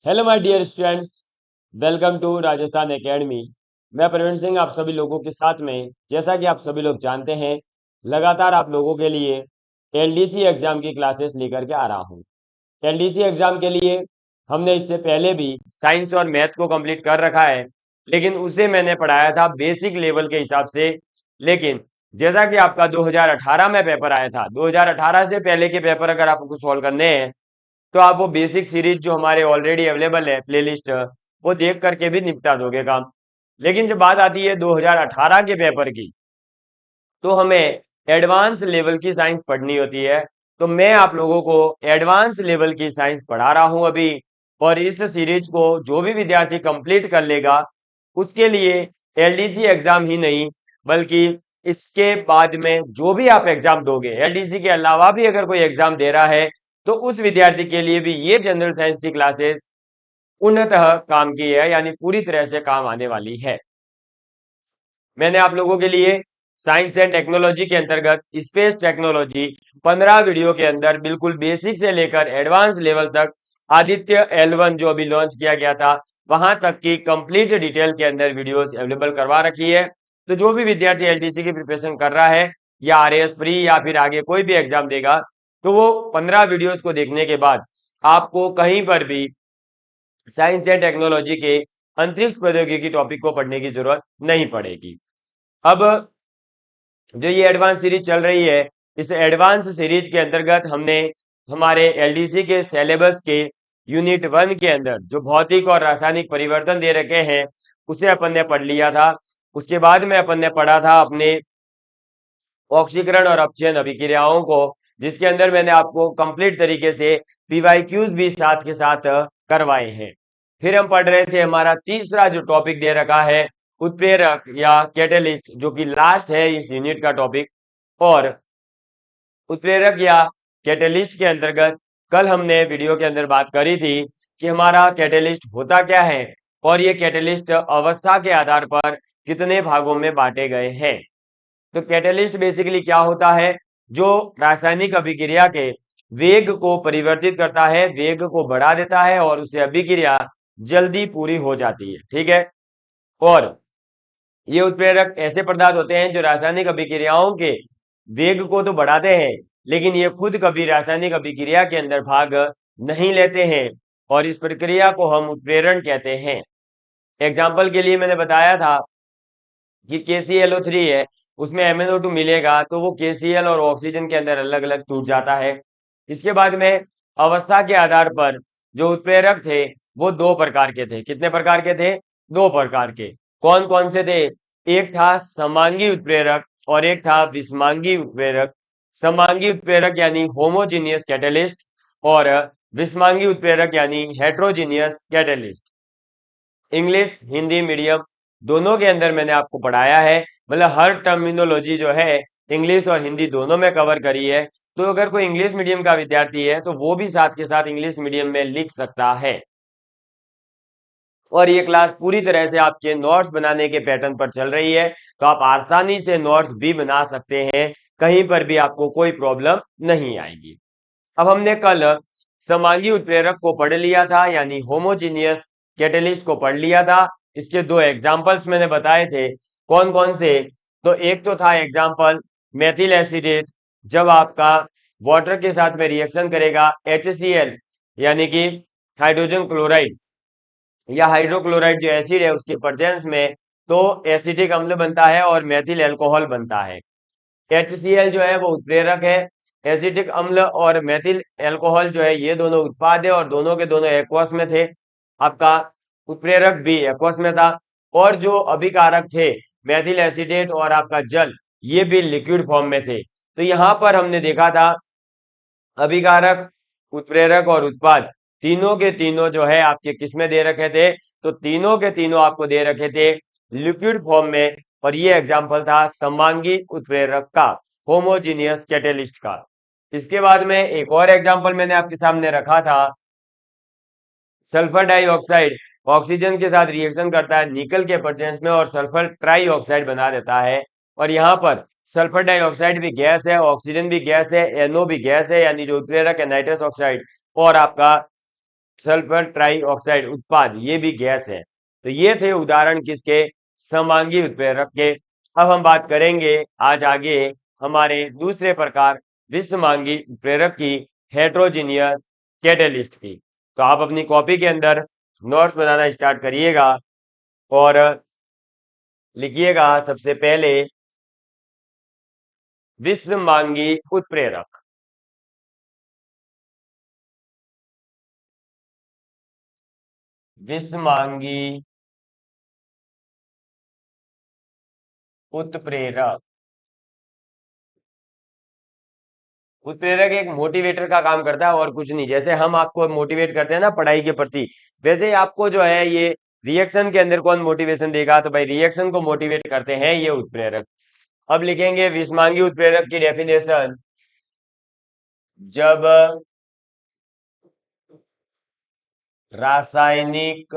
Hello my dear students, welcome to Rajasthan academy. मैं प्रवीण सिंह आप सभी लोगों के साथ में, जैसा कि आप सभी लोग जानते हैं, लगातार आप लोगों के लिए एलडीसी एग्जाम की क्लासेस लेकर के आ रहा हूं। एलडीसी एग्जाम के लिए हमने इससे पहले भी साइंस और मैथ को कंप्लीट कर रखा है, लेकिन उसे मैंने पढ़ाया था बेसिक लेवल के हिसाब से। लेकिन जैसा कि आपका 2018 में पेपर आया था, 2018 से पहले के पेपर अगर आपको सॉल्व करने हैं तो आप वो बेसिक सीरीज जो हमारे ऑलरेडी अवेलेबल है प्लेलिस्ट, वो देख करके भी निपटा दोगे काम। लेकिन जब बात आती है 2018 के पेपर की, तो हमें एडवांस लेवल की साइंस पढ़नी होती है। तो मैं आप लोगों को एडवांस लेवल की साइंस पढ़ा रहा हूं अभी। और इस सीरीज को जो भी विद्यार्थी कंप्लीट कर लेगा, उसके लिए एलडीसी एग्जाम ही नहीं, बल्कि इसके बाद में जो भी आप एग्जाम दोगे, एलडीसी के अलावा भी अगर कोई एग्जाम दे रहा है, तो उस विद्यार्थी के लिए भी ये जनरल साइंस की क्लासेस पूर्णतः काम की है, यानी पूरी तरह से काम आने वाली है। मैंने आप लोगों के लिए साइंस एंड टेक्नोलॉजी के अंतर्गत स्पेस टेक्नोलॉजी 15 वीडियो के अंदर बिल्कुल बेसिक से लेकर एडवांस लेवल तक, आदित्य L1 जो अभी लॉन्च किया गया था, वहां तक की कंप्लीट डिटेल के अंदर वीडियोस अवेलेबल करवा रखी है। तो जो भी विद्यार्थी एलडीसी की प्रिपरेशन कर रहा है, या आरएएस प्री या फिर आगे कोई भी एग्जाम देगा, तो वो 15 वीडियोस को देखने के बाद आपको कहीं पर भी साइंस एंड टेक्नोलॉजी के अंतरिक्ष प्रौद्योगिकी टॉपिक को पढ़ने की जरूरत नहीं पड़ेगी। अब जो ये एडवांस सीरीज चल रही है, इस एडवांस सीरीज के अंतर्गत हमने हमारे एलडीसी के सिलेबस के यूनिट 1 के अंदर जो भौतिक और रासायनिक परिवर्तन दे रखे हैं, उसे अपन ने पढ़ लिया था। उसके बाद में अपन ने पढ़ा था अपने ऑक्सीकरण और अपचयन अभिक्रियाओं को, जिसके अंदर मैंने आपको कंप्लीट तरीके से पीवाईक्यूज भी साथ के साथ करवाए हैं। फिर हम पढ़ रहे थे हमारा तीसरा जो टॉपिक दे रखा है, उत्प्रेरक या कैटेलिस्ट, जो कि लास्ट है इस यूनिट का टॉपिक। और उत्प्रेरक या कैटेलिस्ट के अंतर्गत कल हमने वीडियो के अंदर बात करी थी कि हमारा कैटेलिस्ट होता क्या है, और ये कैटेलिस्ट अवस्था के आधार पर कितने भागों में बांटे गए हैं। तो कैटेलिस्ट बेसिकली क्या होता है? जो रासायनिक अभिक्रिया के वेग को परिवर्तित करता है, वेग को बढ़ा देता है और उससे अभिक्रिया जल्दी पूरी हो जाती है। ठीक है। और ये उत्प्रेरक ऐसे पदार्थ होते हैं जो रासायनिक अभिक्रियाओं के वेग को तो बढ़ाते हैं, लेकिन ये खुद कभी रासायनिक अभिक्रिया के अंदर भाग नहीं लेते हैं, और इस प्रक्रिया को हम उत्प्रेरण कहते हैं। एग्जाम्पल के लिए मैंने बताया था कि KClO3 है, उसमें MnO2 मिलेगा, तो वो KCl और ऑक्सीजन के अंदर अलग अलग टूट जाता है। इसके बाद में अवस्था के आधार पर जो उत्प्रेरक थे, वो दो प्रकार के थे। कितने प्रकार के थे? दो प्रकार के। कौन कौन से थे? एक था समांगी उत्प्रेरक और एक था विषमांगी उत्प्रेरक। समांगी उत्प्रेरक यानी होमोजीनियस कैटेलिस्ट, और विषमांगी उत्प्रेरक यानी heterogeneous catalyst. English Hindi medium दोनों के अंदर मैंने आपको पढ़ाया है, मतलब हर टर्मिनोलॉजी जो है इंग्लिश और हिंदी दोनों में कवर करी है। तो अगर कोई इंग्लिश मीडियम का विद्यार्थी है, तो वो भी साथ के साथ इंग्लिश मीडियम में लिख सकता है। और ये क्लास पूरी तरह से आपके नोट्स बनाने के पैटर्न पर चल रही है, तो आप आसानी से नोट्स भी बना सकते हैं, कहीं पर भी आपको कोई प्रॉब्लम नहीं आएगी। अब हमने कल समांगी उत्प्रेरक को पढ़ लिया था, यानी होमोजीनियस कैटेलिस्ट को पढ़ लिया था। इसके दो एग्जाम्पल्स मैंने बताए थे। कौन कौन से? तो एक तो था एग्जाम्पल मेथिल एसिडेट, जब आपका वाटर के साथ में रिएक्शन करेगा HCl, यानी कि हाइड्रोजन क्लोराइड या हाइड्रोक्लोराइड जो एसिड है उसके प्रेजेंस में, तो एसिटिक अम्ल बनता है और मेथिल अल्कोहल बनता है। HCl जो है वो उत्प्रेरक है। एसिटिक अम्ल और मेथिल अल्कोहल जो है ये दोनों उत्पाद है, और दोनों के दोनों एक्वस में थे। आपका उत्प्रेरक भी एक्वस में था। और जो अभिकारक थे मेथिल एसिडेट और आपका जल, ये भी लिक्विड फॉर्म में थे। तो यहां पर हमने देखा था अभिकारक, उत्प्रेरक और उत्पाद तीनों के तीनों जो है आपके किस में दे रखे थे? तो तीनों के तीनों आपको दे रखे थे लिक्विड फॉर्म में। और ये एग्जाम्पल था समांगी उत्प्रेरक का, होमोजीनियस कैटेलिस्ट का। इसके बाद में एक और एग्जाम्पल मैंने आपके सामने रखा था, सल्फर डाइऑक्साइड ऑक्सीजन के साथ रिएक्शन करता है निकल के प्रेजेंस में और सल्फर ट्राइऑक्साइड बना देता है। और यहाँ पर सल्फर डाइऑक्साइड भी गैस है, ऑक्सीजन भी गैस है, NO भी गैस है, यानी जो उत्प्रेरक है नाइट्रस ऑक्साइड, और आपका सल्फर ट्राइऑक्साइड उत्पाद, ये भी गैस है। तो ये थे उदाहरण किसके, समांगी उत्प्रेरक के। अब हम बात करेंगे आज आगे हमारे दूसरे प्रकार विषमांगी उत्प्रेरक की, हेट्रोजीनियस कैटेलिस्ट की। तो आप अपनी कॉपी के अंदर नोट्स बनाना स्टार्ट करिएगा और लिखिएगा सबसे पहले विषमांगी उत्प्रेरक। विषमांगी उत्प्रेरक। उत्प्रेरक एक मोटिवेटर का काम करता है और कुछ नहीं। जैसे हम आपको मोटिवेट करते हैं ना पढ़ाई के प्रति, वैसे ही आपको जो है ये रिएक्शन के अंदर कौन मोटिवेशन देगा, तो भाई रिएक्शन को मोटिवेट करते हैं ये उत्प्रेरक। अब लिखेंगे विषमांगी उत्प्रेरक की डेफिनेशन, जब रासायनिक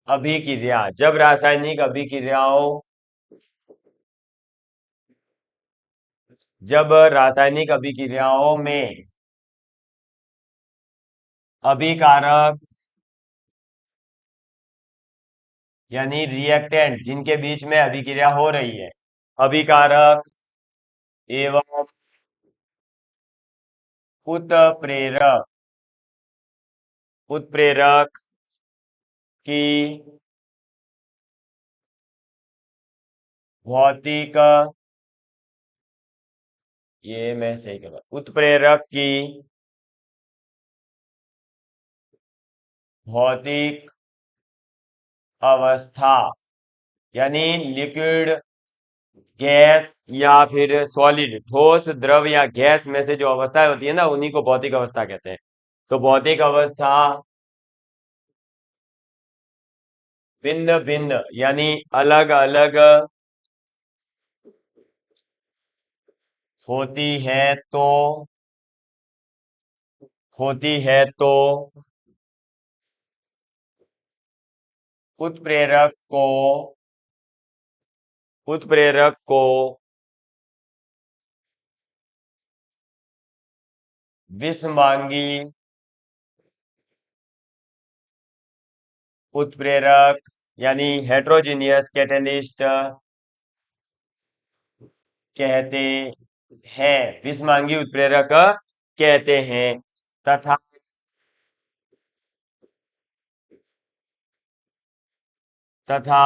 अभिक्रिया, जब रासायनिक अभिक्रियाओं, जब रासायनिक अभिक्रियाओं में अभिकारक यानी रिएक्टेंट जिनके बीच में अभिक्रिया हो रही है, अभिकारक एवं उत्प्रेरक, उत्प्रेरक की भौतिक, ये मैं सही कर रहा हूं, उत्प्रेरक की भौतिक अवस्था यानी लिक्विड, गैस या फिर सॉलिड, ठोस, द्रव या गैस में से जो अवस्था होती है ना, उन्हीं को भौतिक अवस्था कहते हैं। तो भौतिक अवस्था भिन्न भिन्न यानी अलग अलग होती है तो, होती है तो उत्प्रेरक को, उत्प्रेरक को विषमांगी उत्प्रेरक यानी हेट्रोजीनियस कैटलिस्ट कहते हैं, विषमांगी उत्प्रेरक कहते हैं। तथा तथा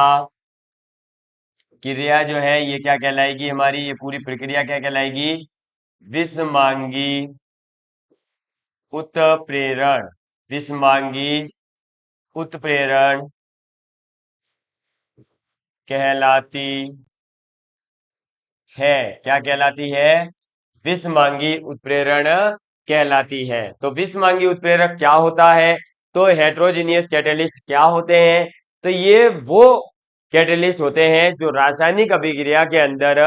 क्रिया जो है ये क्या कहलाएगी, हमारी ये पूरी प्रक्रिया क्या कहलाएगी, विषमांगी उत्प्रेरण, विषमांगी उत्प्रेरण कहलाती है। क्या कहलाती है, विषमांगी उत्प्रेरण कहलाती है। तो विषमांगी उत्प्रेरक क्या होता है, तो हेट्रोजीनियस कैटलिस्ट क्या होते हैं, तो ये वो कैटलिस्ट होते हैं जो रासायनिक अभिक्रिया के अंदर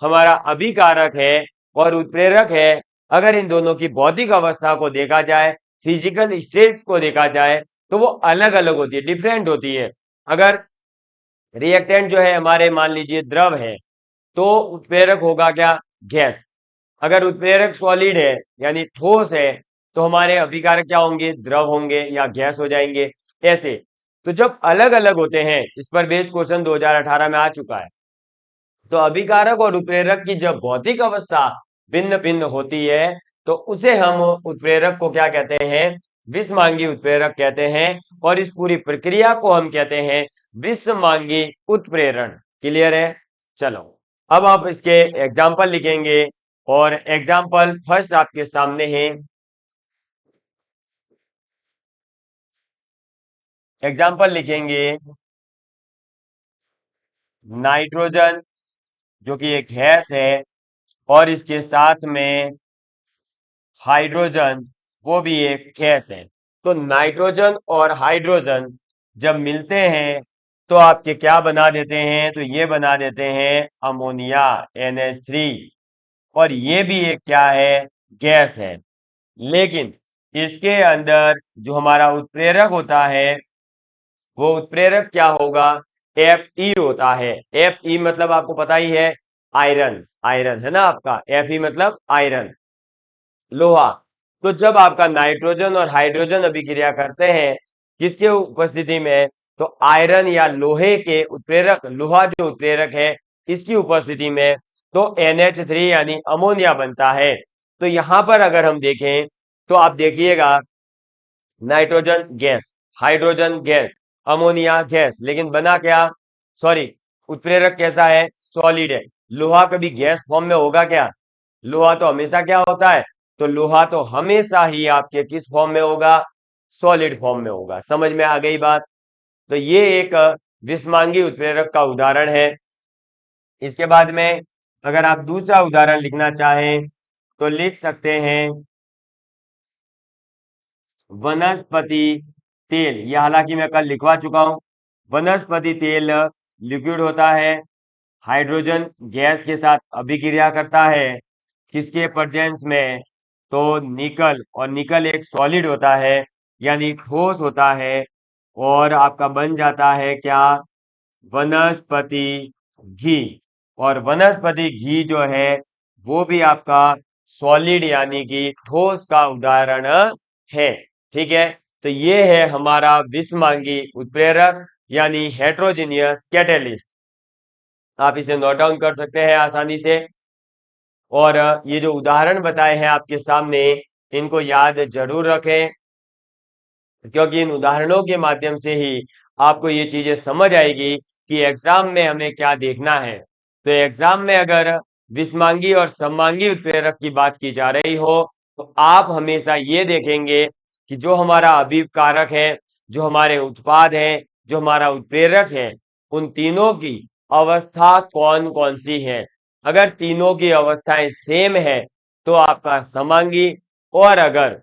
हमारा अभिकारक है और उत्प्रेरक है, अगर इन दोनों की भौतिक अवस्था को देखा जाए, फिजिकल स्टेट्स को देखा जाए, तो वो अलग अलग होती है, डिफरेंट होती है। अगर रिएक्टेंट जो है हमारे मान लीजिए द्रव है, तो उत्प्रेरक होगा क्या, गैस। अगर उत्प्रेरक सॉलिड है यानी ठोस है, तो हमारे अभिकारक क्या होंगे, द्रव होंगे या गैस हो जाएंगे, ऐसे। तो जब अलग अलग होते हैं, इस पर बेस्ड क्वेश्चन 2018 में आ चुका है, तो अभिकारक और उत्प्रेरक की जब भौतिक अवस्था भिन्न भिन्न होती है, तो उसे हम उत्प्रेरक को क्या कहते हैं, विषमांगी उत्प्रेरक कहते हैं। और इस पूरी प्रक्रिया को हम कहते हैं विषमांगी उत्प्रेरण। क्लियर है, चलो अब आप इसके एग्जाम्पल लिखेंगे और एग्जाम्पल फर्स्ट आपके सामने है। एग्जाम्पल लिखेंगे नाइट्रोजन जो कि एक गैस है और इसके साथ में हाइड्रोजन वो भी एक गैस है। तो नाइट्रोजन और हाइड्रोजन जब मिलते हैं तो आपके क्या बना देते हैं, तो ये बना देते हैं अमोनिया NH3। और ये भी एक क्या है, गैस है। लेकिन इसके अंदर जो हमारा उत्प्रेरक होता है, वो उत्प्रेरक क्या होगा, Fe होता है। Fe मतलब आपको पता ही है, आयरन। आयरन है ना आपका, Fe मतलब आयरन, लोहा। तो जब आपका नाइट्रोजन और हाइड्रोजन अभिक्रिया करते हैं किसके उपस्थिति में, तो आयरन या लोहे के उत्प्रेरक, लोहा जो उत्प्रेरक है इसकी उपस्थिति में, तो NH3 यानी अमोनिया बनता है। तो यहां पर अगर हम देखें तो आप देखिएगा nitrogen gas, hydrogen gas, ammonia gas, लेकिन बना क्या, सॉरी, उत्प्रेरक कैसा है, सॉलिड है। लोहा कभी गैस फॉर्म में होगा क्या, लोहा तो हमेशा क्या होता है, तो लोहा तो हमेशा ही आपके किस फॉर्म में होगा, सॉलिड फॉर्म में होगा। समझ में आ गई बात। तो ये एक विषमांगी उत्प्रेरक का उदाहरण है। इसके बाद में अगर आप दूसरा उदाहरण लिखना चाहें तो लिख सकते हैं वनस्पति तेल। यह हालांकि मैं कल लिखवा चुका हूं। वनस्पति तेल लिक्विड होता है, हाइड्रोजन गैस के साथ अभिक्रिया करता है किसके प्रेजेंस में, तो निकल, और निकल एक सॉलिड होता है यानी ठोस होता है, और आपका बन जाता है क्या, वनस्पति घी। और वनस्पति घी जो है वो भी आपका सॉलिड यानी कि ठोस का उदाहरण है। ठीक है, तो ये है हमारा विषमांगी उत्प्रेरक यानी हेट्रोजीनियस कैटेलिस्ट। आप इसे नोट डाउन कर सकते हैं आसानी से। और ये जो उदाहरण बताए हैं आपके सामने, इनको याद जरूर रखें, क्योंकि इन उदाहरणों के माध्यम से ही आपको ये चीजें समझ आएगी कि एग्जाम में हमें क्या देखना है। तो एग्जाम में अगर विषमांगी और सममांगी उत्प्रेरक की बात की जा रही हो तो आप हमेशा ये देखेंगे कि जो हमारा अभिकारक है, जो हमारे उत्पाद है, जो हमारा उत्प्रेरक है, उन तीनों की अवस्था कौन कौन सी है। अगर तीनों की अवस्थाएं सेम है तो आपका समांगी, और अगर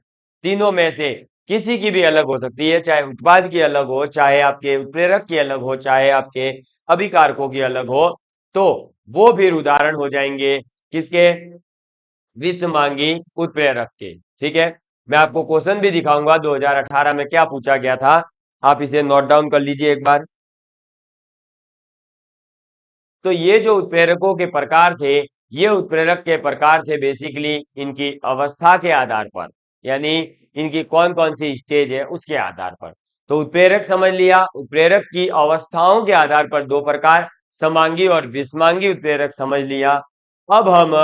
तीनों में से किसी की भी अलग हो सकती है, चाहे उत्पाद की अलग हो, चाहे आपके उत्प्रेरक की अलग हो, चाहे आपके अभिकारकों की अलग हो, तो वो फिर उदाहरण हो जाएंगे किसके, विषमांगी उत्प्रेरक के। ठीक है, मैं आपको क्वेश्चन भी दिखाऊंगा 2018 में क्या पूछा गया था, आप इसे नोट डाउन कर लीजिए एक बार। तो ये जो उत्प्रेरकों के प्रकार थे, ये उत्प्रेरक के प्रकार थे बेसिकली इनकी अवस्था के आधार पर, यानी इनकी कौन कौन सी स्टेज है उसके आधार पर। तो उत्प्रेरक समझ लिया, उत्प्रेरक की अवस्थाओं के आधार पर दो प्रकार, समांगी और विषमांगी उत्प्रेरक समझ लिया। अब हम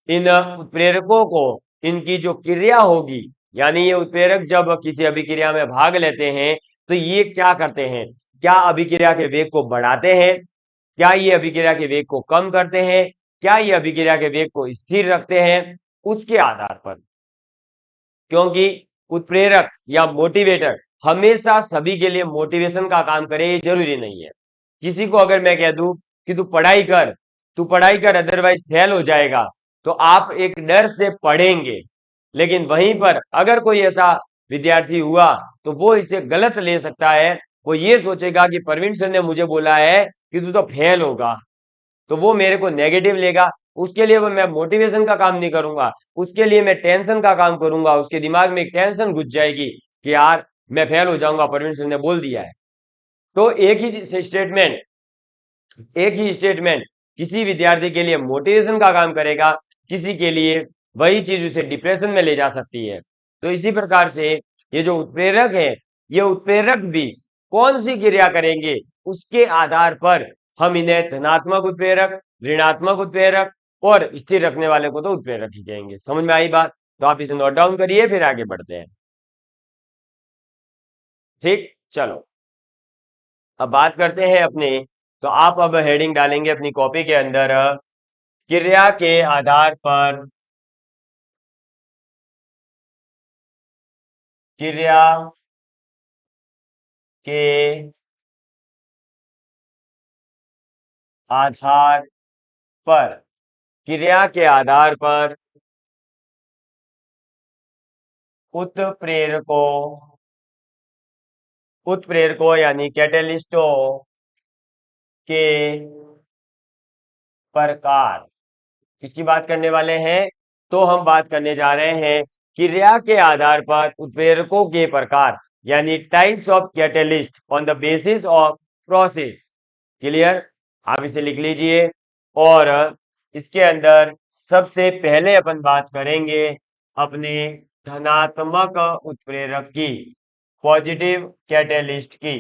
इन उत्प्रेरकों को, इनकी जो क्रिया होगी, यानी ये उत्प्रेरक जब किसी अभिक्रिया में भाग लेते हैं तो ये क्या करते हैं, क्या अभिक्रिया के वेग को बढ़ाते हैं, क्या ये अभिक्रिया के वेग को कम करते हैं, क्या ये अभिक्रिया के वेग को स्थिर रखते हैं, उसके आधार पर। क्योंकि उत्प्रेरक या मोटिवेटर हमेशा सभी के लिए मोटिवेशन का काम करे ये जरूरी नहीं है। किसी को अगर मैं कह दूं कि तू पढ़ाई कर, तू पढ़ाई कर अदरवाइज फेल हो जाएगा, तो आप एक डर से पढ़ेंगे। लेकिन वहीं पर अगर कोई ऐसा विद्यार्थी हुआ तो वो इसे गलत ले सकता है, वो ये सोचेगा कि प्रवीण सर ने मुझे बोला है कि तू तो फेल होगा, तो वो मेरे को नेगेटिव लेगा। उसके लिए वो मैं मोटिवेशन का काम नहीं करूंगा, उसके लिए मैं टेंशन का काम करूंगा। उसके दिमाग में एक टेंशन घुस जाएगी कि यार मैं फेल हो जाऊंगा, प्रवीण सर ने बोल दिया है। तो एक ही स्टेटमेंट किसी विद्यार्थी के लिए मोटिवेशन का काम करेगा, किसी के लिए वही चीज उसे डिप्रेशन में ले जा सकती है। तो इसी प्रकार से ये जो उत्प्रेरक है, ये उत्प्रेरक भी कौन सी क्रिया करेंगे उसके आधार पर हम इन्हें धनात्मक उत्प्रेरक, ऋणात्मक उत्प्रेरक और स्थिर रखने वाले को तो उत्प्रेरक ही कहेंगे। समझ में आई बात? तो आप इसे नोट डाउन करिए, फिर आगे बढ़ते हैं। ठीक, चलो अब बात करते हैं अपने। तो आप अब हेडिंग डालेंगे अपनी कॉपी के अंदर, क्रिया के आधार पर, क्रिया के आधार पर, क्रिया के आधार पर उत्प्रेरकों, उत्प्रेरकों यानी कैटेलिस्टों के प्रकार, किसकी बात करने वाले हैं, तो हम बात करने जा रहे हैं क्रिया के आधार पर उत्प्रेरकों के प्रकार, यानी types of catalyst on the basis of process. Clear, आप इसे लिख लीजिए। और इसके अंदर सबसे पहले अपन बात करेंगे अपने धनात्मक उत्प्रेरक की, पॉजिटिव कैटेलिस्ट की।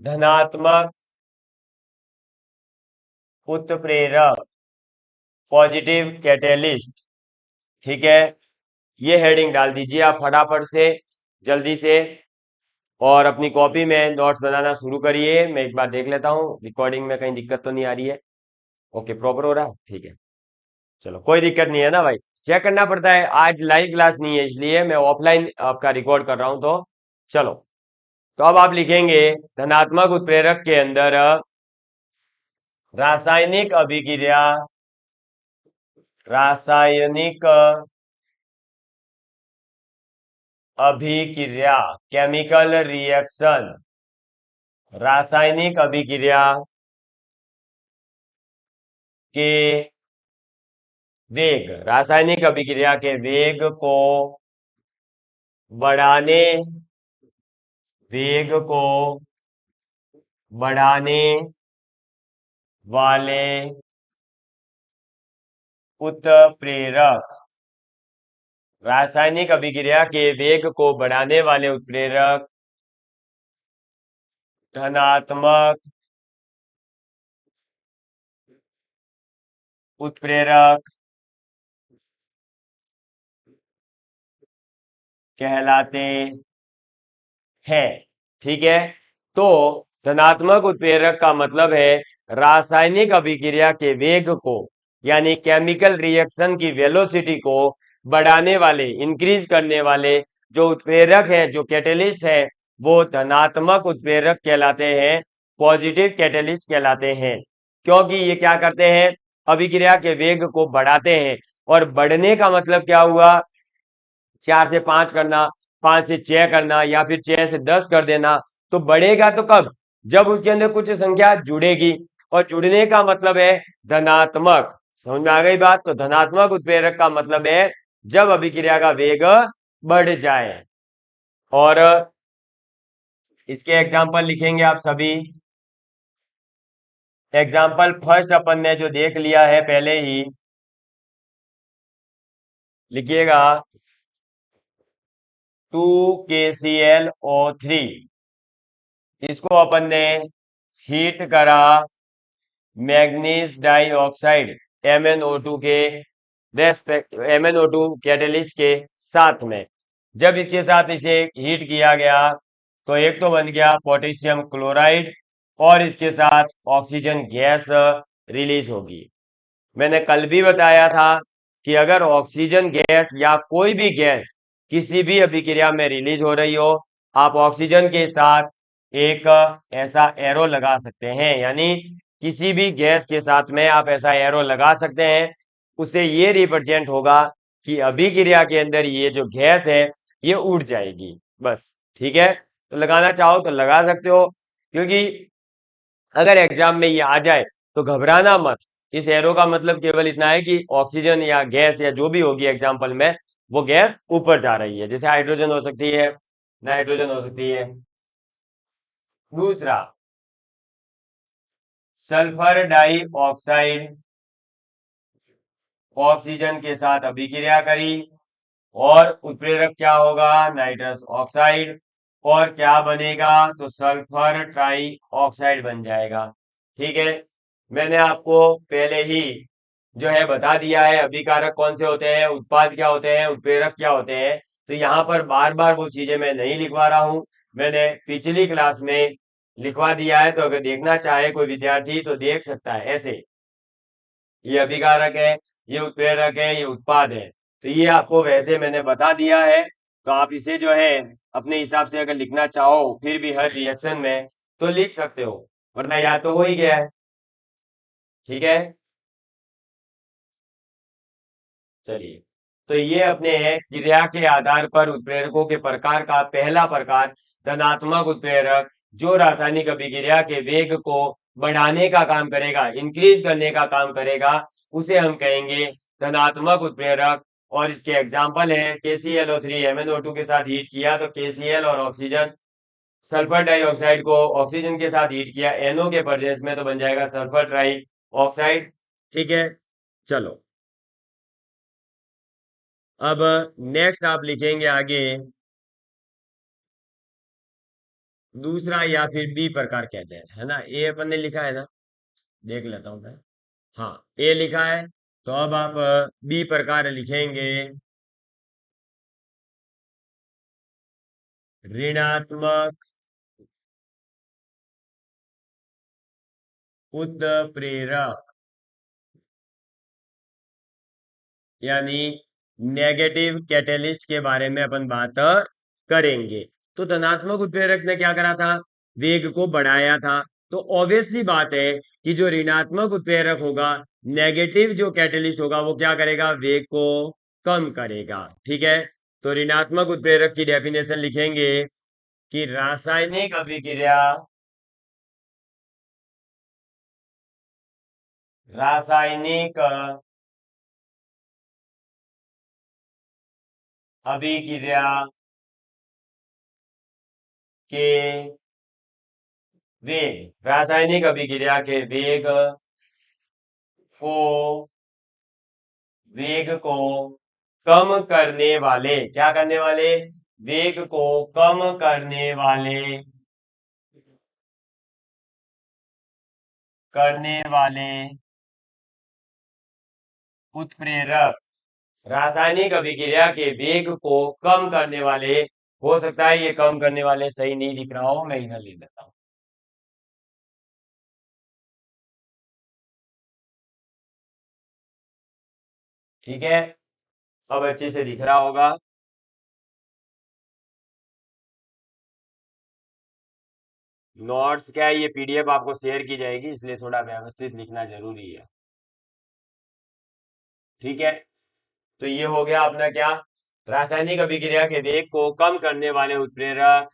धनात्मक उत्प्रेरक, पॉजिटिव कैटेलिस्ट, ठीक है। ये हेडिंग डाल दीजिए आप फटाफट से, जल्दी से, और अपनी कॉपी में नोट्स बनाना शुरू करिए। मैं एक बार देख लेता हूँ रिकॉर्डिंग में कहीं दिक्कत तो नहीं आ रही है। ओके, प्रॉपर हो रहा है, ठीक है। चलो, कोई दिक्कत नहीं है ना भाई, चेक करना पड़ता है, आज लाइव क्लास नहीं है इसलिए मैं ऑफलाइन आपका रिकॉर्ड कर रहा हूं। तो चलो, तो अब आप लिखेंगे धनात्मक उत्प्रेरक के अंदर रासायनिक अभिक्रिया, रासायनिक अभिक्रिया, केमिकल रिएक्शन, रासायनिक अभिक्रिया के वेग, रासायनिक अभिक्रिया के वेग को बढ़ाने, वेग को बढ़ाने वाले उत्प्रेरक, रासायनिक अभिक्रिया के वेग को बढ़ाने वाले उत्प्रेरक धनात्मक उत्प्रेरक कहलाते हैं, ठीक है। तो धनात्मक उत्प्रेरक का मतलब है रासायनिक अभिक्रिया के वेग को, यानी केमिकल रिएक्शन की वेलोसिटी को बढ़ाने वाले, इंक्रीज करने वाले जो उत्प्रेरक है, जो कैटेलिस्ट है, वो धनात्मक उत्प्रेरक कहलाते हैं, पॉजिटिव कैटेलिस्ट कहलाते हैं। क्योंकि ये क्या करते हैं, अभिक्रिया के वेग को बढ़ाते हैं। और बढ़ने का मतलब क्या हुआ, 4 से 5 करना, 5 से 6 करना, या फिर 6 से 10 कर देना। तो बढ़ेगा तो कब, जब उसके अंदर कुछ संख्या जुड़ेगी, और जुड़ने का मतलब है धनात्मक। समझ में आ गई बात। तो धनात्मक उत्प्रेरक का मतलब है जब अभिक्रिया का वेग बढ़ जाए। और इसके एग्जाम्पल लिखेंगे आप सभी। एग्जाम्पल फर्स्ट अपन ने जो देख लिया है पहले ही, लिखिएगा 2KClO3, इसको अपन ने हीट करा मैग्नीज डाइऑक्साइड MnO2 के MnO2 कैटेलिस्ट के साथ में। जब इसके साथ इसे हीट किया गया तो एक तो बन गया पोटेशियम क्लोराइड, और इसके साथ ऑक्सीजन गैस रिलीज होगी। मैंने कल भी बताया था कि अगर ऑक्सीजन गैस या कोई भी गैस किसी भी अभिक्रिया में रिलीज हो रही हो, आप ऑक्सीजन के साथ एक ऐसा एरो लगा सकते हैं, यानी किसी भी गैस के साथ में आप ऐसा एरो लगा सकते हैं। उससे ये रिप्रेजेंट होगा कि अभिक्रिया के अंदर ये जो गैस है ये उड़ जाएगी, बस, ठीक है। तो लगाना चाहो तो लगा सकते हो, क्योंकि अगर एग्जाम में ये आ जाए तो घबराना मत। इस एरो का मतलब केवल इतना है कि ऑक्सीजन या गैस या जो भी होगी एग्जाम्पल में, वो गैस ऊपर जा रही है। जैसे हाइड्रोजन हो सकती है, नाइट्रोजन हो सकती है। दूसरा, सल्फर डाइऑक्साइड ऑक्सीजन के साथ अभिक्रिया करी, और उत्प्रेरक क्या होगा, नाइट्रस ऑक्साइड, और क्या बनेगा, तो सल्फर ट्राई ऑक्साइड बन जाएगा, ठीक है। मैंने आपको पहले ही जो है बता दिया है अभिकारक कौन से होते हैं, उत्पाद क्या होते हैं, उत्प्रेरक क्या होते हैं। तो यहाँ पर बार बार वो चीजें मैं नहीं लिखवा रहा हूं, मैंने पिछली क्लास में लिखवा दिया है। तो अगर देखना चाहे कोई विद्यार्थी तो देख सकता है। ऐसे ये अभिकारक है, ये उत्प्रेरक है, ये उत्पाद है। तो ये आपको वैसे मैंने बता दिया है, तो आप इसे जो है अपने हिसाब से अगर लिखना चाहो फिर भी हर रिएक्शन में तो लिख सकते हो, वरना याद तो हो ही गया है, ठीक है। चलिए, तो ये अपने क्रिया के आधार पर उत्प्रेरकों के प्रकार का पहला प्रकार धनात्मक उत्प्रेरक, जो रासायनिक अभिक्रिया के वेग को बढ़ाने का काम करेगा, इंक्रीज करने का काम करेगा, उसे हम कहेंगे धनात्मक उत्प्रेरक। और इसके एग्जाम्पल है KClO3 MnO2 के साथ हीट किया तो KCl और ऑक्सीजन, सल्फर डाइऑक्साइड को ऑक्सीजन के साथ हीट किया NO के प्रेजेंस में तो बन जाएगा सल्फर ट्राई ऑक्साइड। ठीक है, चलो अब नेक्स्ट आप लिखेंगे आगे दूसरा या फिर बी प्रकार कहते हैं, है ना। ए अपन ने लिखा है ना, देख लेता हूं मैं। हाँ, ए लिखा है, तो अब आप बी प्रकार लिखेंगे ऋणात्मक उत्प्रेरक, यानी नेगेटिव कैटेलिस्ट के बारे में अपन बात करेंगे। तो धनात्मक उत्प्रेरक ने क्या करा था, वेग को बढ़ाया था। तो ऑब्वियसली बात है कि जो ऋणात्मक उत्प्रेरक होगा, नेगेटिव जो कैटेलिस्ट होगा, वो क्या करेगा, वेग को कम करेगा। ठीक है, तो ऋणात्मक उत्प्रेरक की डेफिनेशन लिखेंगे कि रासायनिक अभिक्रिया, रासायनिक अभिक्रिया के वेग, रासायनिक अभिक्रिया के को वेग को कम करने वाले, क्या करने वाले, वेग को कम करने वाले उत्प्रेरक, रासायनिक अभिक्रिया के वेग को कम करने वाले, हो सकता है ये कम करने वाले सही नहीं दिख रहा हो, मैं इधर लिख देता हूं। ठीक है, अब अच्छे से दिख रहा होगा। नोट्स क्या है, ये पीडीएफ आपको शेयर की जाएगी, इसलिए थोड़ा व्यवस्थित लिखना जरूरी है। ठीक है, तो ये हो गया अपना क्या, रासायनिक अभिक्रिया के वेग को कम करने वाले उत्प्रेरक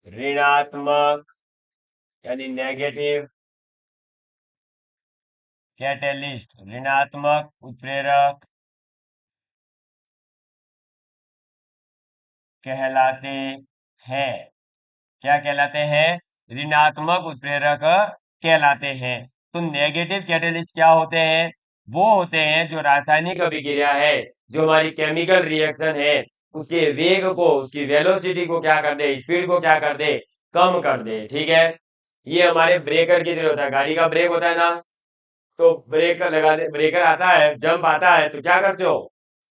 ऋणात्मक, यानी नेगेटिव कैटेलिस्ट, ऋणात्मक उत्प्रेरक कहलाते हैं। क्या कहलाते हैं, ऋणात्मक उत्प्रेरक कहलाते हैं। तो नेगेटिव कैटेलिस्ट क्या होते हैं, वो होते हैं जो रासायनिक अभिक्रिया है, जो हमारी केमिकल रिएक्शन है, उसके वेग को, उसकी वेलोसिटी को क्या कर दे, स्पीड को क्या कर दे, कम कर दे। ठीक है, ये हमारे ब्रेकर की तरह होता है, गाड़ी का ब्रेक होता है ना, तो ब्रेक लगा दे, ब्रेकर आता है, जंप आता है, तो क्या करते हो,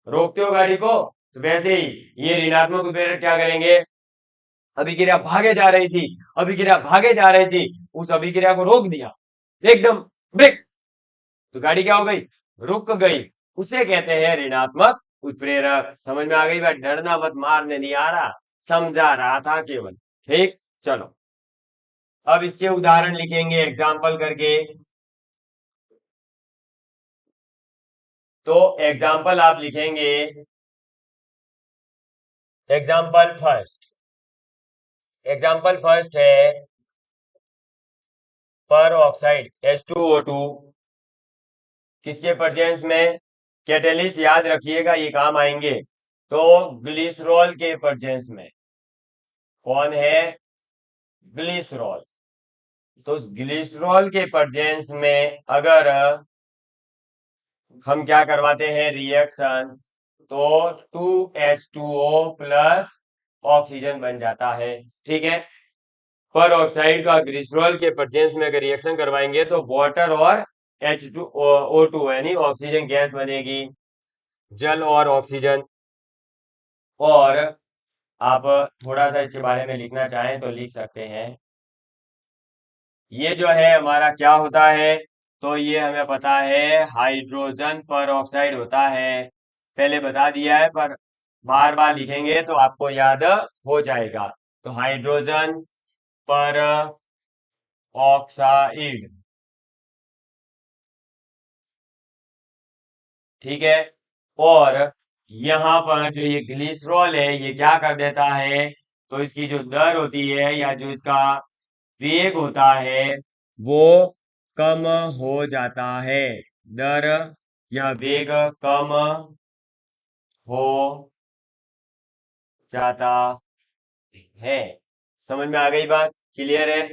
रोकते हो गाड़ी को। तो वैसे ही ये ऋणात्मक उत्प्रेरक क्या करेंगे, अभिक्रिया भागे जा रही थी, अभिक्रिया भागे जा रही थी, उस अभिक्रिया को रोक दिया, एकदम ब्रेक, तो गाड़ी क्या हो गई, रुक गई। उसे कहते हैं ऋणात्मक उत्प्रेरक। समझ में आ गई बात, डरना मत, मारने नहीं आ रहा, समझा रहा था केवल। ठीक, चलो अब इसके उदाहरण लिखेंगे एग्जाम्पल करके। तो एग्जाम्पल आप लिखेंगे, एग्जाम्पल फर्स्ट है पर ऑक्साइड H2O2, किसके प्रेजेंस में, कैटेलिस्ट याद रखिएगा ये काम आएंगे, तो ग्लिसरॉल के प्रेजेंस में। कौन है, ग्लिसरॉल। तो ग्लिसरॉल के प्रेजेंस में अगर हम क्या करवाते हैं रिएक्शन, तो 2H2O प्लस ऑक्सीजन बन जाता है। ठीक है, पर ऑक्साइड का ग्लिसरॉल के प्रेजेंस में अगर रिएक्शन करवाएंगे तो वाटर और H2O2 यानी ऑक्सीजन गैस बनेगी, जल और ऑक्सीजन। और आप थोड़ा सा इसके बारे में लिखना चाहें तो लिख सकते हैं। ये जो है हमारा क्या होता है, तो ये हमें पता है हाइड्रोजन पर ऑक्साइड होता है, पहले बता दिया है, पर बार बार लिखेंगे तो आपको याद हो जाएगा। तो हाइड्रोजन पर ऑक्साइड, ठीक है। और यहाँ पर जो ये ग्लिसरॉल है, ये क्या कर देता है, तो इसकी जो दर होती है या जो इसका वेग होता है, वो कम हो जाता है। दर या वेग कम हो जाता है। समझ में आ गई बात, क्लियर है।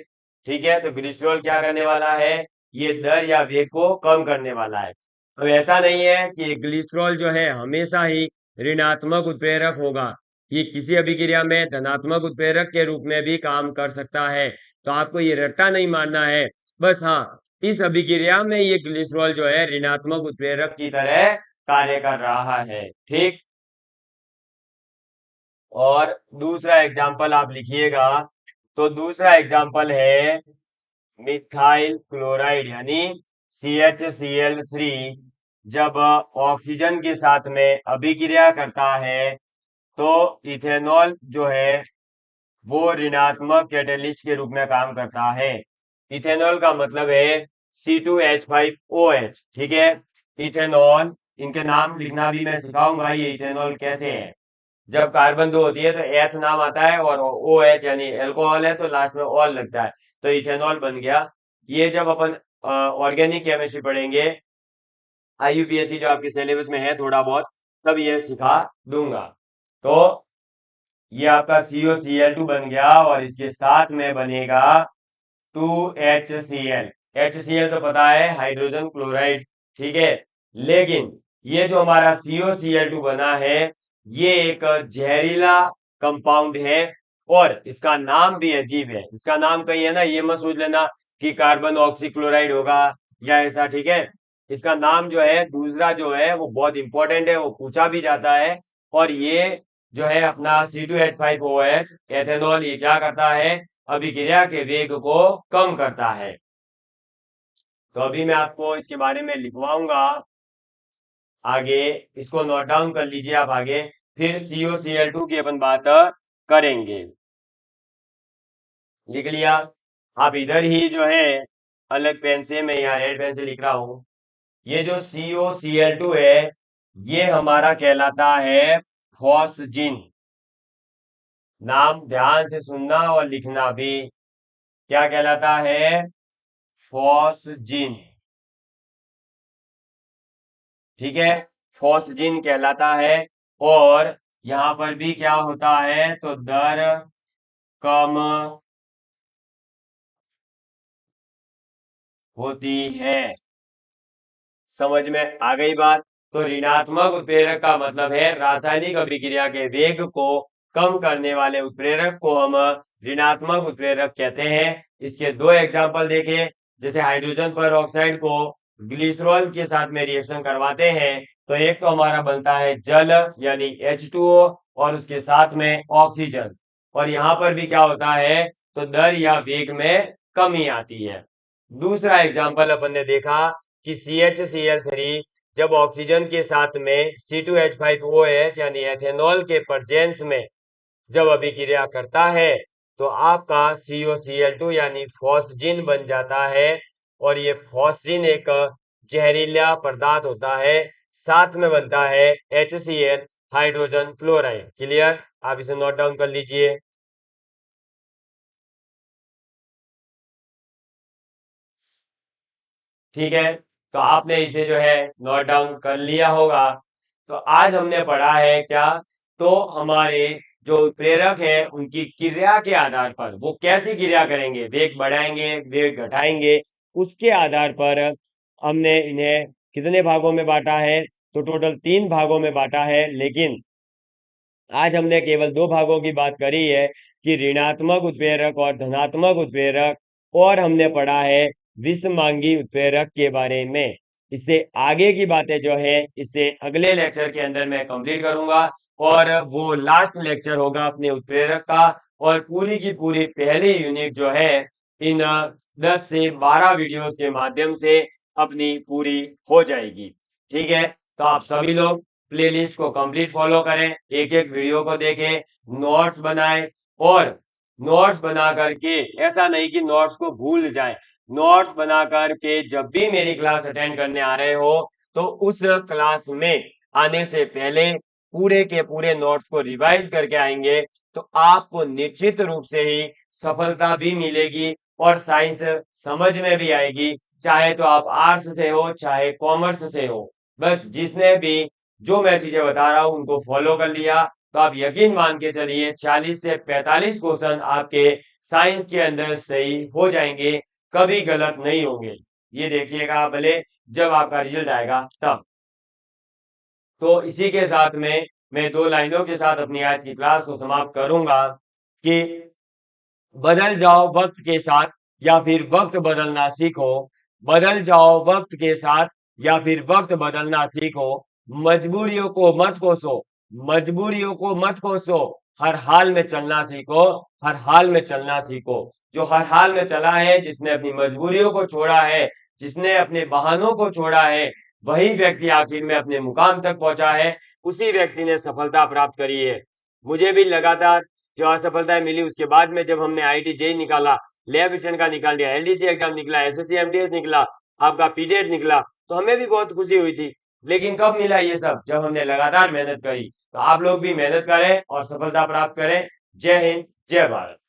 ठीक है, तो ग्लिसरॉल क्या करने वाला है, ये दर या वेग को कम करने वाला है। अब ऐसा नहीं है कि ग्लिसरॉल जो है हमेशा ही ऋणात्मक उत्प्रेरक होगा, ये किसी अभिक्रिया में धनात्मक उत्प्रेरक के रूप में भी काम कर सकता है। तो आपको ये रट्टा नहीं मारना है, बस हाँ, इस अभिक्रिया में ये ग्लिसरॉल जो है ऋणात्मक उत्प्रेरक की तरह कार्य कर रहा है। ठीक, और दूसरा एग्जाम्पल आप लिखिएगा, तो दूसरा एग्जाम्पल है मिथाइल क्लोराइड यानी CHCl3 जब ऑक्सीजन के साथ में अभिक्रिया करता है तो इथेनॉल जो है वो ऋणात्मक कैटेलिस्ट के रूप में काम करता है। इथेनॉल का मतलब है C2H5OH। ठीक है, इथेनॉल, इनके नाम लिखना भी मैं सिखाऊंगा ये इथेनॉल कैसे है। जब कार्बन दो होती है तो एथ नाम आता है और OH यानी एल्कोहल है तो लास्ट में ऑल लगता है, तो इथेनॉल बन गया। ये जब अपन ऑर्गेनिक केमिस्ट्री पढ़ेंगे, IUPAC जो आपके सिलेबस में है थोड़ा बहुत, तब ये सिखा दूंगा। तो ये आपका COCl2 बन गया और इसके साथ में बनेगा 2HCl। HCl तो पता है हाइड्रोजन क्लोराइड। ठीक है, लेकिन ये जो हमारा COCl2 बना है ये एक जहरीला कंपाउंड है और इसका नाम भी अजीब है। इसका नाम कहीं है ना, ये मत सोच लेना कि कार्बन ऑक्सीक्लोराइड होगा या ऐसा। ठीक है, इसका नाम जो है दूसरा जो है वो बहुत इंपॉर्टेंट है, वो पूछा भी जाता है। और ये जो है अपना C2H5OH एथेनॉल, ये क्या करता है, अभिक्रिया के वेग को कम करता है। तो अभी मैं आपको इसके बारे में लिखवाऊंगा आगे, इसको नोट डाउन कर लीजिए आप आगे, फिर COCl2 की अपन बात करेंगे। लिख लिया? आप इधर ही जो है अलग पेन से, मैं यहाँ रेड पेन से लिख रहा हूं, ये जो COCl2 है ये हमारा कहलाता है फॉस्जिन। नाम ध्यान से सुनना और लिखना भी, क्या कहलाता है, फॉस्जिन। ठीक है, फॉस्जिन कहलाता है। और यहां पर भी क्या होता है, तो दर कम होती है। समझ में आ गई बात? तो ऋणात्मक उत्प्रेरक का मतलब है रासायनिक अभिक्रिया के वेग को कम करने वाले उत्प्रेरक को हम ऋणात्मक उत्प्रेरक कहते हैं। इसके दो एग्जाम्पल देखें, जैसे हाइड्रोजन पर ऑक्साइड को ग्लिसरॉल के साथ में रिएक्शन करवाते हैं तो एक तो हमारा बनता है जल यानी H2O और उसके साथ में ऑक्सीजन, और यहाँ पर भी क्या होता है, तो दर या वेग में कमी आती है। दूसरा एग्जाम्पल अपन ने देखा कि CHCl3 जब ऑक्सीजन के साथ में C2H5OH यानी एथेनॉल के प्रजेंस में जब अभिक्रिया करता है तो आपका COCl2 यानी फॉस्जिन बन जाता है। और ये फॉस्जिन एक जहरीला पदार्थ होता है, साथ में बनता है HCl हाइड्रोजन क्लोराइड। क्लियर? आप इसे नोट डाउन कर लीजिए। ठीक है, तो आपने इसे जो है नोट डाउन कर लिया होगा। तो आज हमने पढ़ा है क्या, तो हमारे जो उत्प्रेरक है उनकी क्रिया के आधार पर वो कैसी क्रिया करेंगे, वेग बढ़ाएंगे वेग घटाएंगे, उसके आधार पर हमने इन्हें कितने भागों में बांटा है, तो टोटल 3 भागों में बांटा है। लेकिन आज हमने केवल 2 भागों की बात करी है कि ऋणात्मक उत्प्रेरक और धनात्मक उत्प्रेरक, और हमने पढ़ा है विषमांगी उत्प्रेरक के बारे में। इससे आगे की बातें जो है इसे अगले लेक्चर के अंदर मैं कंप्लीट करूंगा और वो लास्ट लेक्चर होगा अपने उत्प्रेरक का, और पूरी की पूरी पहली यूनिट जो है इन 10 से 12 वीडियोस के माध्यम से अपनी पूरी हो जाएगी। ठीक है, तो आप सभी लोग प्लेलिस्ट को कंप्लीट फॉलो करें, एक एक वीडियो को देखें, नोट्स बनाएं, और नोट्स बना करके ऐसा नहीं कि नोट्स को भूल जाएं, नोट्स बना करके जब भी मेरी क्लास अटेंड करने आ रहे हो तो उस क्लास में आने से पहले पूरे के पूरे नोट्स को रिवाइज करके आएंगे तो आपको निश्चित रूप से ही सफलता भी मिलेगी और साइंस समझ में भी आएगी, चाहे तो आप आर्ट्स से हो चाहे कॉमर्स से हो। बस जिसने भी जो मैं चीजें बता रहा हूं उनको फॉलो कर लिया तो आप यकीन मान के चलिए 40 से 45 क्वेश्चन आपके साइंस के अंदर सही हो जाएंगे, कभी गलत नहीं होंगे। ये देखिएगा भले जब आपका रिजल्ट आएगा तब। तो इसी के साथ में मैं 2 लाइनों के साथ अपनी आज की क्लास को समाप्त करूंगा कि बदल जाओ वक्त के साथ या फिर वक्त बदलना सीखो। बदल जाओ वक्त के साथ या फिर वक्त बदलना सीखो। मजबूरियों को मत कोसो, मजबूरियों को मत कोसो। हर हाल में चलना सीखो, हर हाल में चलना सीखो। जो हर हाल में चला है, जिसने अपनी मजबूरियों को छोड़ा है, जिसने अपने बहानों को छोड़ा है, वही व्यक्ति आखिर में अपने मुकाम तक पहुंचा है। उसी व्यक्ति ने सफलता प्राप्त करी है। मुझे भी लगातार जो असफलताएं मिली, उसके बाद में जब हमने आईआईटी जेईई निकाला, लैब असिस्टेंट का निकाल दिया, एलडीसी एग्जाम निकला, एसएससी एमटीएस निकला, आपका पीटेट निकला, तो हमें भी बहुत खुशी हुई थी। लेकिन कब मिला ये सब? जब हमने लगातार मेहनत करी। तो आप लोग भी मेहनत करें और सफलता प्राप्त करें। जय हिंद, जय भारत।